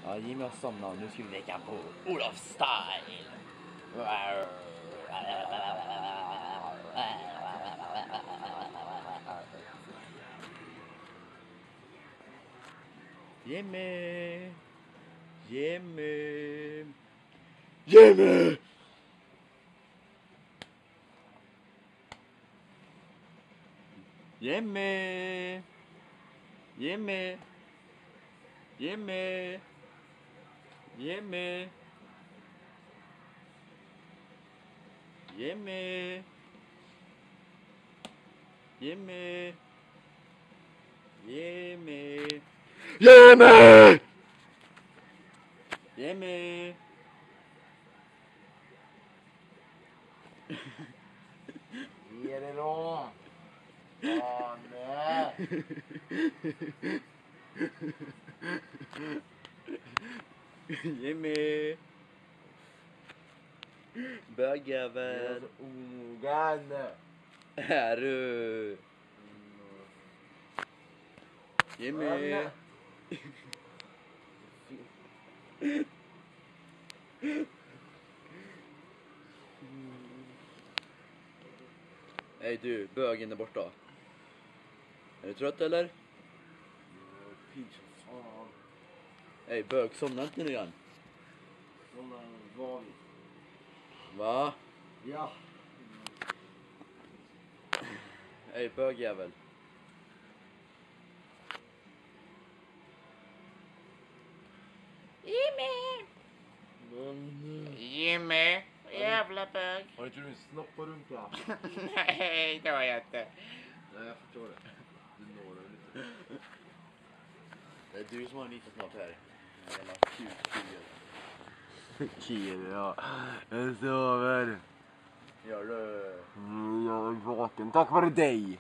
Ja, Jimmy har somnat. Nu ska vi leka på Olof Style. Jimmy! Jimmy! Jimmy! Jimmy! Jimmy! Jimmy! Jimmy! Jimmy! Jimmy! Jimmy! Jimmy! Jimmy! Ge det då! Ja, nej! Jimmy! Bögjävel! Onoggrann! Är du? Jimmy! Hej du, bögen där borta. Är du trött eller? Pigg som fan. Hej bög, somnar inte nu igen? Sådana var vi. Va? Ja. Hej bögjävel. Jimmy! Jimmy, jävla bög. Har inte du en snopparunka? Nej, det har jag inte. Nej, jag förstår det. Du når den lite. Det är du som har en liten snopp här. Jävla kul. Ja. Jag sover. Gör du? Jag är vaken tack vare dig.